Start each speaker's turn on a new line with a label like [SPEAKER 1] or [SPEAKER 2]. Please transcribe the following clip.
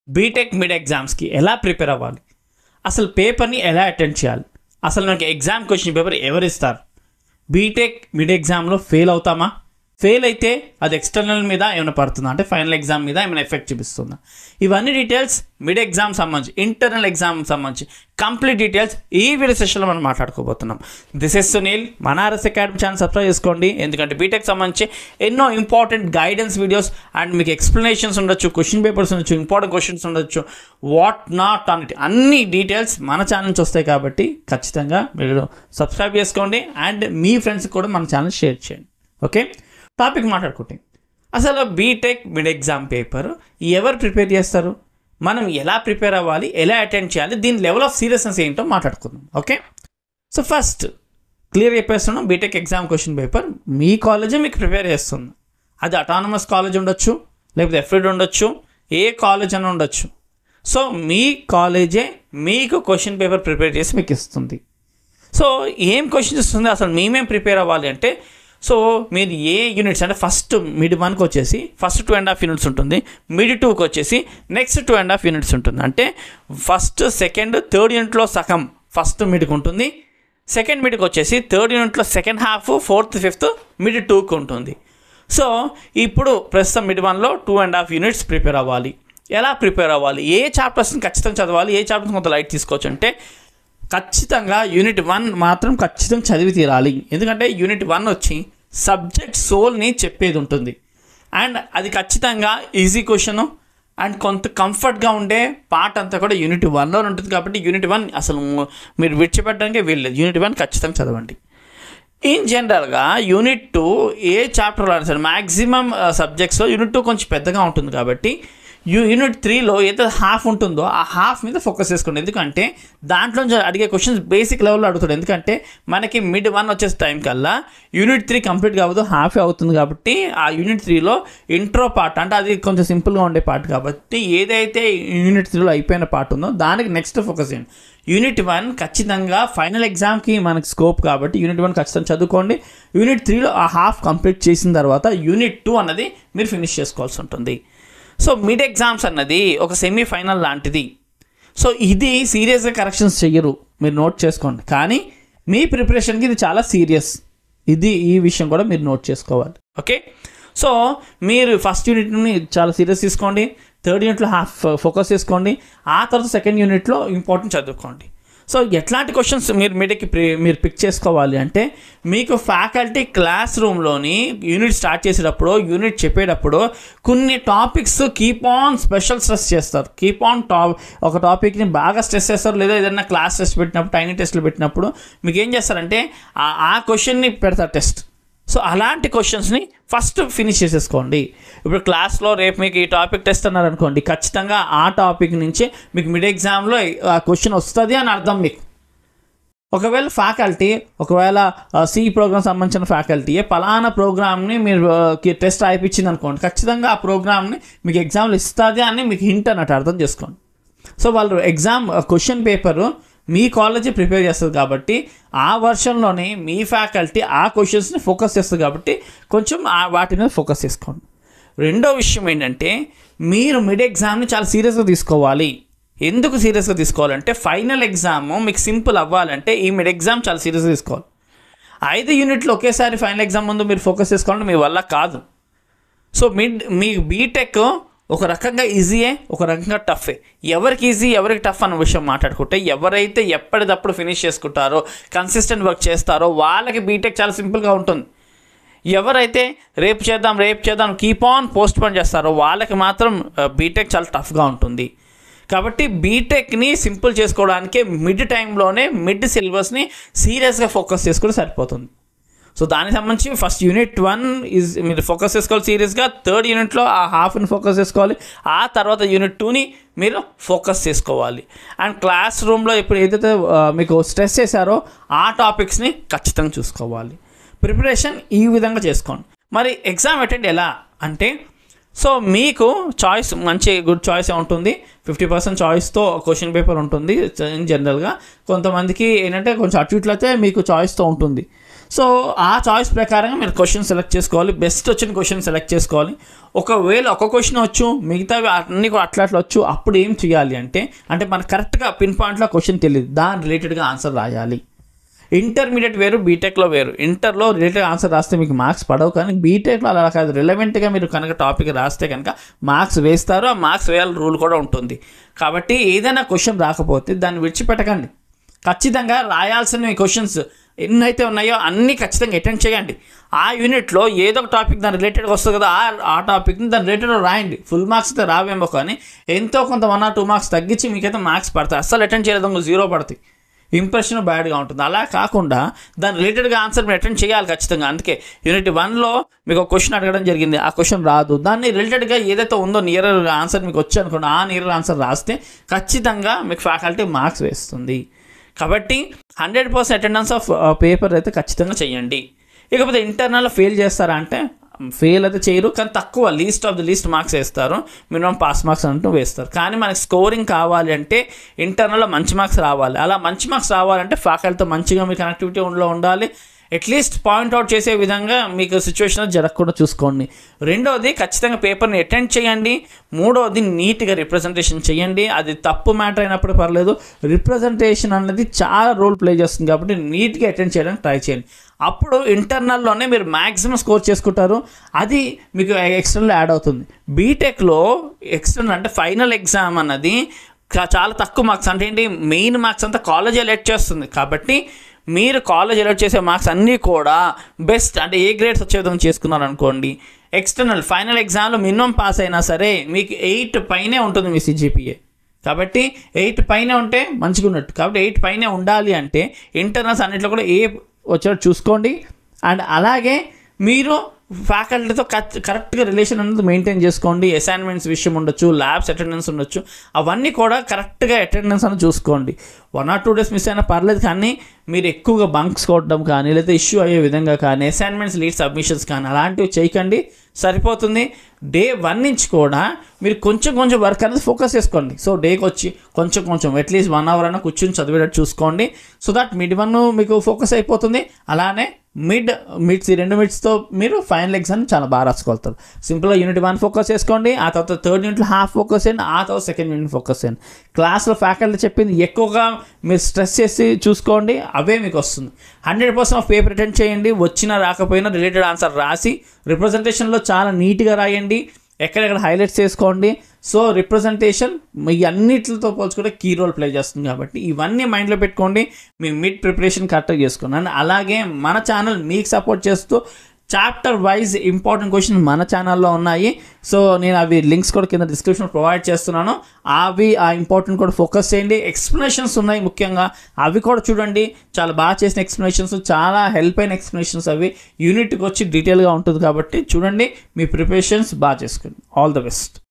[SPEAKER 1] BTech mid ఎగ్జామ్స్కి ఎలా prepare అవ్వాలి, అసలు పేపర్ని ఎలా అటెండ్ చేయాలి, అసలు నాకు ఎగ్జామ్ క్వశ్చన్ పేపర్ ఎవరు ఇస్తారు, బీటెక్ మిడ్ ఎగ్జామ్లో ఫెయిల్ అవుతామా, ఫెయిల్ అయితే అది ఎక్స్టర్నల్ మీద ఏమైనా పడుతుందా, అంటే ఫైనల్ ఎగ్జామ్ మీద ఏమైనా ఎఫెక్ట్ చూపిస్తుందా, ఇవన్నీ డీటెయిల్స్ మిడ్ ఎగ్జామ్ సంబంధించి ఇంటర్నల్ ఎగ్జామ్ సంబంధించి కంప్లీట్ డీటెయిల్స్ ఈ వీడియో సెషన్లో మనం మాట్లాడుకోబోతున్నాం. This is Sunil. మన ఆర్ఎస్ అకాడమీ ఛానల్ సబ్స్క్రైబ్ చేసుకోండి, ఎందుకంటే బీటెక్ సంబంధించి ఎన్నో ఇంపార్టెంట్ గైడెన్స్ వీడియోస్ అండ్ మీకు ఎక్స్ప్లెనేషన్స్ ఉండొచ్చు, క్వశ్చన్ పేపర్స్ ఉండొచ్చు, ఇంపార్టెంట్ క్వశ్చన్స్ ఉండొచ్చు, వాట్ నాట్ అన్ని డీటెయిల్స్ మన ఛానల్ నుంచి వస్తాయి. కాబట్టి ఖచ్చితంగా మీరు సబ్స్క్రైబ్ చేసుకోండి అండ్ మీ ఫ్రెండ్స్కి కూడా మన ఛానల్ షేర్ చేయండి. ఓకే, టాపిక్ మాట్లాడుకుంటే అసలు బీటెక్ మిడ్ ఎగ్జామ్ పేపర్ ఎవరు ప్రిపేర్ చేస్తారు, మనం ఎలా ప్రిపేర్ అవ్వాలి, ఎలా అటెండ్ చేయాలి, దీని లెవెల్ ఆఫ్ సీరియస్నెస్ ఏంటో మాట్లాడుకుందాం. ఓకే, సో ఫస్ట్ క్లియర్ చెప్పేస్తున్నాం, బీటెక్ ఎగ్జామ్ క్వశ్చన్ పేపర్ మీ కాలేజే మీకు ప్రిపేర్ చేస్తుంది. అది అటానమస్ కాలేజ్ ఉండొచ్చు, లేకపోతే ఎఫ్రిడ్ ఉండొచ్చు, ఏ కాలేజ్ అని ఉండొచ్చు. సో మీ కాలేజే మీకు క్వశ్చన్ పేపర్ ప్రిపేర్ చేసి మీకు ఇస్తుంది. సో ఏం క్వశ్చన్స్ ఇస్తుంది, అసలు మేమేం ప్రిపేర్ అవ్వాలి అంటే, సో మీరు ఏ యూనిట్స్ అంటే ఫస్ట్ మిడ్ 1కి వచ్చేసి ఫస్ట్ 2.5 యూనిట్స్ ఉంటుంది, మిడ్ 2కి వచ్చేసి నెక్స్ట్ 2.5 యూనిట్స్ ఉంటుంది. అంటే ఫస్ట్ సెకండ్ థర్డ్ యూనిట్లో సగం ఫస్ట్ మిడ్కి ఉంటుంది, సెకండ్ మిడ్కి వచ్చేసి థర్డ్ యూనిట్లో second half, fourth fifth mid 2కి ఉంటుంది. సో ఇప్పుడు ప్రస్తుతం మిడ్ 1లో 2.5 యూనిట్స్ ప్రిపేర్ అవ్వాలి. ఎలా ప్రిపేర్ అవ్వాలి, ఏ చాప్టర్స్ని ఖచ్చితంగా చదవాలి, ఏ చాప్టర్స్ కొంత లైట్ తీసుకోవచ్చు అంటే ఖచ్చితంగా యూనిట్ 1 మాత్రం ఖచ్చితంగా చదివి తీరాలి. ఎందుకంటే యూనిట్ 1 వచ్చి సబ్జెక్ట్ సోల్ని చెప్పేది ఉంటుంది అండ్ అది ఖచ్చితంగా ఈజీ క్వశ్చన్ అండ్ కొంత కంఫర్ట్గా ఉండే పార్ట్ అంతా కూడా యూనిట్ 1లో ఉంటుంది. కాబట్టి యూనిట్ 1 అసలు మీరు విడిచిపెట్టడానికి వీల్లేదు, యూనిట్ 1 ఖచ్చితంగా చదవండి. ఇన్ జనరల్గా యూనిట్ 2 ఏ చాప్టర్లో అయినా సరే మ్యాక్సిమం సబ్జెక్ట్స్లో యూనిట్ 2 కొంచెం పెద్దగా ఉంటుంది. కాబట్టి యూనిట్ 3లో ఏదైతే హాఫ్ ఉంటుందో ఆ హాఫ్ మీద ఫోకస్ చేసుకోండి. ఎందుకంటే దాంట్లో అడిగే క్వశ్చన్స్ బేసిక్ లెవెల్లో అడుగుతాడు. ఎందుకంటే మనకి మిడ్ 1 వచ్చేసి టైం కల్లా యూనిట్ 3 కంప్లీట్ కావద్దు, హాఫే అవుతుంది. కాబట్టి ఆ యూనిట్ 3లో ఇంట్రో పార్ట్ అంటే అది కొంచెం సింపుల్గా ఉండే పార్ట్. కాబట్టి ఏదైతే యూనిట్ 3లో అయిపోయిన పార్ట్ ఉందో దానికి నెక్స్ట్ ఫోకస్ చేయండి. యూనిట్ 1 ఖచ్చితంగా ఫైనల్ ఎగ్జామ్కి మనకి స్కోప్ కాబట్టి యూనిట్ 1 ఖచ్చితంగా చదువుకోండి. యూనిట్ 3లో ఆ హాఫ్ కంప్లీట్ చేసిన తర్వాత యూనిట్ 2 అన్నది మీరు ఫినిష్ చేసుకోవాల్సి ఉంటుంది. సో మిడ్ ఎగ్జామ్స్ అన్నది ఒక సెమీఫైనల్ లాంటిది. సో ఇది సీరియస్గా కరెక్షన్స్ చెయ్యరు, మీరు నోట్ చేసుకోండి. కానీ మీ ప్రిపరేషన్కి ఇది చాలా సీరియస్, ఈ విషయం కూడా మీరు నోట్ చేసుకోవాలి. ఓకే, సో మీరు ఫస్ట్ యూనిట్ని చాలా సీరియస్ తీసుకోండి, థర్డ్ యూనిట్లో హాఫ్ ఫోకస్ చేసుకోండి, ఆ తర్వాత సెకండ్ యూనిట్లో ఇంపార్టెంట్ చదువుకోండి. సో ఎట్లాంటి క్వశ్చన్స్ మీరు మిడ్కి మీరు పిక్ చేసుకోవాలి అంటే, మీకు ఫ్యాకల్టీ క్లాస్ రూమ్లోని యూనిట్ స్టార్ట్ చేసేటప్పుడు, యూనిట్ చెప్పేటప్పుడు కొన్ని topics keep on special stress చేస్తారు. కీప్ ఆన్ ఒక టాపిక్ని బాగా స్ట్రెస్ చేస్తారు. లేదా ఏదైనా క్లాస్ టెస్ట్ పెట్టినప్పుడు, టైనింగ్ టెస్ట్లు పెట్టినప్పుడు మీకు ఏం చేస్తారంటే ఆ క్వశ్చన్ని పెడతారు టెస్ట్. సో అలాంటి క్వశ్చన్స్ని ఫస్ట్ ఫినిష్ చేసేసుకోండి. ఇప్పుడు క్లాస్లో రేపు మీకు ఈ టాపిక్ టెస్ట్ అన్నారు అనుకోండి, ఖచ్చితంగా ఆ టాపిక్ నుంచి మీకు మిడ్ ఎగ్జామ్లో ఆ క్వశ్చన్ వస్తుంది అని అర్థం మీకు. ఒకవేళ ఫ్యాకల్టీ సి ప్రోగ్రామ్ సంబంధించిన ఫ్యాకల్టీ పలానా ప్రోగ్రామ్ని మీరు టెస్ట్ రాయిపించింది అనుకోండి, ఖచ్చితంగా ఆ ప్రోగ్రామ్ని మీకు ఎగ్జామ్లో ఇస్తుంది అని మీకు హింట్ అన్నట్టు అర్థం చేసుకోండి. సో వాళ్ళు ఎగ్జామ్ క్వశ్చన్ పేపరు మీ కాలేజీ ప్రిపేర్ చేస్తుంది కాబట్టి ఆ వర్షన్లోనే మీ ఫ్యాకల్టీ ఆ క్వశ్చన్స్ని ఫోకస్ చేస్తుంది. కాబట్టి కొంచెం వాటి మీద ఫోకస్ చేసుకోండి. రెండో విషయం ఏంటంటే, మీరు మిడ్ ఎగ్జామ్ని చాలా సీరియస్గా తీసుకోవాలి. ఎందుకు సీరియస్గా తీసుకోవాలంటే, ఫైనల్ ఎగ్జామ్ మీకు సింపుల్ అవ్వాలంటే ఈ మిడ్ ఎగ్జామ్ చాలా సీరియస్గా తీసుకోవాలి. 5 యూనిట్లు ఒకేసారి ఫైనల్ ఎగ్జామ్ ముందు మీరు ఫోకస్ చేసుకోవాలంటే మీ వల్ల కాదు. సో మీ బీటెక్ ఒక రకంగా ఈజీయే, ఒక రకంగా టఫే. ఎవరికి ఈజీ ఎవరికి టఫ్ అన్న విషయం మాట్లాడుకుంటే, ఎవరైతే ఎప్పటికప్పుడు ఫినిష్ చేసుకుంటారో, కన్సిస్టెంట్ వర్క్ చేస్తారో వాళ్ళకి బీటెక్ చాలా సింపుల్గా ఉంటుంది. ఎవరైతే రేపు చేద్దాం కీప్ ఆన్ పోస్ట్ పోన్ చేస్తారో వాళ్ళకి మాత్రం బీటెక్ చాలా టఫ్గా ఉంటుంది. కాబట్టి బీటెక్ని సింపుల్ చేసుకోవడానికి మిడ్ టైంలోనే మిడ్ సిలబస్ని సీరియస్గా ఫోకస్ చేసుకుంటే సరిపోతుంది. సో దానికి సంబంధించి ఫస్ట్ యూనిట్ 1 మీరు ఫోకస్ చేసుకోవాలి సీరియస్గా, థర్డ్ యూనిట్లో ఆ హాఫ్ని ఫోకస్ చేసుకోవాలి, ఆ తర్వాత యూనిట్ 2ని మీరు ఫోకస్ చేసుకోవాలి. అండ్ క్లాస్ రూమ్లో ఇప్పుడు ఏదైతే మీకు స్ట్రెస్ చేశారో ఆ టాపిక్స్ని ఖచ్చితంగా చూసుకోవాలి. ప్రిపరేషన్ ఈ విధంగా చేసుకోండి. మరి ఎగ్జామ్ అటెండ్ ఎలా అంటే, సో మీకు చాయిస్ మంచి గుడ్ చాయిస్ ఉంటుంది. 50% చాయిస్తో క్వశ్చన్ పేపర్ ఉంటుంది జనరల్గా. కొంతమందికి ఏంటంటే కొంచెం అటు ఇట్లయితే మీకు చాయిస్తో ఉంటుంది. సో ఆ చాయిస్ ప్రకారంగా మీరు క్వశ్చన్ సెలెక్ట్ చేసుకోవాలి, బెస్ట్ వచ్చిన క్వశ్చన్ సెలెక్ట్ చేసుకోవాలి. ఒకవేళ ఒక క్వశ్చన్ వచ్చు, మిగతావి అన్నీ అట్లా వచ్చు, అప్పుడు ఏం చేయాలి అంటే మనకు కరెక్ట్గా పిన్ పాయింట్లో క్వశ్చన్ తెలియదు, దాని రిలేటెడ్గా ఆన్సర్ రాయాలి. ఇంటర్మీడియట్ వేరు, బీటెక్లో వేరు. ఇంటర్లో రిలేటెడ్ ఆన్సర్ రాస్తే మీకు మార్క్స్ పడవు, కానీ బీటెక్లో అలా కాదు. రిలవెంట్గా మీరు కనుక టాపిక్ రాస్తే కనుక మార్క్స్ వేస్తారు. ఆ మార్క్స్ వేయాలి రూల్ కూడా ఉంటుంది. కాబట్టి ఏదైనా క్వశ్చన్ రాకపోతే దాన్ని విడిచిపెట్టకండి, ఖచ్చితంగా రాయాల్సిన క్వశ్చన్స్ ఎన్నైతే ఉన్నాయో అన్నీ ఖచ్చితంగా అటెండ్ చేయండి. ఆ యూనిట్లో ఏదో ఒక టాపిక్ దాని రిలేటెడ్గా వస్తుంది కదా, ఆ టాపిక్ని దాని రిలేటెడ్గా రాయండి. ఫుల్ మార్క్స్ అయితే రావేమో, కానీ ఎంతో కొంత 1 or 2 మార్క్స్ తగ్గించి మీకైతే మార్క్స్ పడతాయి. అస్సలు అటెండ్ చేయలేదు 0 పడతాయి, ఇంప్రెషన్ బ్యాడ్గా ఉంటుంది. అలా కాకుండా దాని రిలేటెడ్గా ఆన్సర్ మీరు అటెండ్ చేయాలి ఖచ్చితంగా. అందుకే యూనిట్ 1లో మీకు ఒక క్వశ్చన్ అడగడం జరిగింది, ఆ క్వశ్చన్ రాదు, దాన్ని రిలేటెడ్గా ఏదైతే ఉందో నియర్ ఆన్సర్ మీకు వచ్చి అనుకోండి, ఆ నియర్ ఆన్సర్ రాస్తే ఖచ్చితంగా మీకు ఫ్యాకల్టీ మార్క్స్ వేస్తుంది. కాబట్టి 100% అటెండెన్స్ ఆఫ్ పేపర్ అయితే ఖచ్చితంగా చేయండి. ఇకపోతే ఇంటర్నల్లో ఫెయిల్ చేస్తారా అంటే ఫెయిల్ అయితే చేయరు, కానీ తక్కువ, least of the least marks వేస్తారు, మినిమం పాస్ మార్క్స్ అంటూ వేస్తారు. కానీ మనకి స్కోరింగ్ కావాలి అంటే ఇంటర్నల్లో మంచి మార్క్స్ రావాలి. అలా మంచి మార్క్స్ రావాలంటే ఫ్యాకల్టీతో మంచిగా మీ కనెక్టివిటీ ఉండాలి. అట్లీస్ట్ పాయింట్అవుట్ చేసే విధంగా మీకు సిచ్యువేషన్ జరగకుండా చూసుకోండి. రెండవది, ఖచ్చితంగా పేపర్ని అటెండ్ చేయండి. మూడవది, నీట్గా రిప్రజెంటేషన్ చేయండి. అది తప్పు మ్యాటర్ అయినప్పుడు పర్లేదు, రిప్రజెంటేషన్ అనేది చాలా రోల్ ప్లే చేస్తుంది కాబట్టి నీట్గా అటెండ్ చేయడానికి ట్రై చేయండి. అప్పుడు ఇంటర్నల్లోనే మీరు మ్యాక్సిమం స్కోర్ చేసుకుంటారు, అది మీకు ఎక్స్టర్నల్ యాడ్ అవుతుంది. బీటెక్లో ఎక్స్టర్నల్ అంటే ఫైనల్ ఎగ్జామ్ అన్నది చాలా తక్కువ మార్క్స్, అంటే ఏంటి, మెయిన్ మార్క్స్ అంతా కాలేజ్ ఎలెక్ట్ చేస్తుంది. కాబట్టి మీరు కాలేజ్ ఎలెక్ట్ చేసే మార్క్స్ అన్నీ కూడా బెస్ట్, అంటే ఏ గ్రేడ్స్ వచ్చే విధంగా చేసుకున్నారు అనుకోండి. ఎక్స్టర్నల్ ఫైనల్ ఎగ్జామ్లో మినిమం పాస్ అయినా సరే మీకు 8 పైనే ఉంటుంది మీ CGPA. కాబట్టి 8 పైనే ఉంటే మంచిగా ఉన్నట్టు. కాబట్టి 8 పైనే ఉండాలి అంటే ఇంటర్నల్స్ అన్నింటిలో కూడా ఏ వచ్చేటట్టు చూసుకోండి. అండ్ అలాగే మీరు ఫ్యాకల్టీతో కరెక్ట్గా రిలేషన్ అనేది మెయింటైన్ చేసుకోండి. అసైన్మెంట్స్ విషయం ఉండొచ్చు, ల్యాబ్స్ అటెండెన్స్ ఉండొచ్చు, అవన్నీ కూడా కరెక్ట్గా అటెండెన్స్ అని చూసుకోండి. 1 or 2 days మిస్ అయినా పర్లేదు, కానీ మీరు ఎక్కువగా బంక్స్ కొట్టడం కానీ లేదా ఇష్యూ అయ్యే విధంగా కానీ అసైన్మెంట్స్ లీడ్ సబ్మిషన్స్ కానీ అలాంటివి చేయకండి, సరిపోతుంది. డే 1 నుంచి కూడా మీరు కొంచెం వర్క్ అనేది ఫోకస్ చేసుకోండి. సో డేకి వచ్చి కొంచెం అట్లీస్ట్ 1 hour అయినా కూర్చొని చదివేటట్టు చూసుకోండి. సో దట్ మిడ్ 1 మీకు ఫోకస్ అయిపోతుంది. అలానే మిడ్స్, ఈ 2 మిడ్స్తో మీరు ఫైనల్ ఎగ్జామ్ చాలా బాగా రాసుకోగలుగుతారు. సింపుల్గా యూనిట్ 1 ఫోకస్ చేసుకోండి, ఆ తర్వాత 3rd యూనిట్లో హాఫ్ ఫోకస్ చేయండి, ఆ తర్వాత 2nd యూనిట్ ఫోకస్ చేయండి. క్లాస్లో ఫ్యాకల్టీ చెప్పింది ఎక్కువగా మీరు స్ట్రెస్ చేసి చూసుకోండి, అవే మీకు వస్తుంది. 100% ఆఫ్ పేపర్ అటెండ్ చేయండి, వచ్చినా రాకపోయినా రిలేటెడ్ ఆన్సర్ రాసి రిప్రజెంటేషన్లో చాలా నీట్గా రాయండి, ఎక్కడెక్కడ హైలైట్స్ చేసుకోండి. సో రిప్రజెంటేషన్ మీ అన్నిటితో పోల్చుకుంటే కీ రోల్ ప్లే చేస్తుంది. కాబట్టి ఇవన్నీ మైండ్లో పెట్టుకోండి, మీ మిడ్ ప్రిపరేషన్ కరెక్ట్గా చేసుకోండి. అండ్ అలాగే మన ఛానల్ మీకు సపోర్ట్ చేస్తూ చాప్టర్ వైజ్ ఇంపార్టెంట్ క్వశ్చన్స్ మన ఛానల్లో ఉన్నాయి. సో నేను అవి లింక్స్ కూడా కింద డిస్క్రిప్షన్ ప్రొవైడ్ చేస్తున్నాను, అవి ఆ ఇంపార్టెంట్ కూడా ఫోకస్ చేయండి. ఎక్స్ప్లెనేషన్స్ ఉన్నాయి ముఖ్యంగా, అవి కూడా చూడండి. చాలా బాగా చేసిన ఎక్స్ప్లెనేషన్స్, చాలా హెల్ప్ అయిన ఎక్స్ప్లెనేషన్స్, అవి యూనిట్కి వచ్చి డీటెయిల్గా ఉంటుంది. కాబట్టి చూడండి, మీ ప్రిపరేషన్స్ బాగా చేసుకోండి. All the best.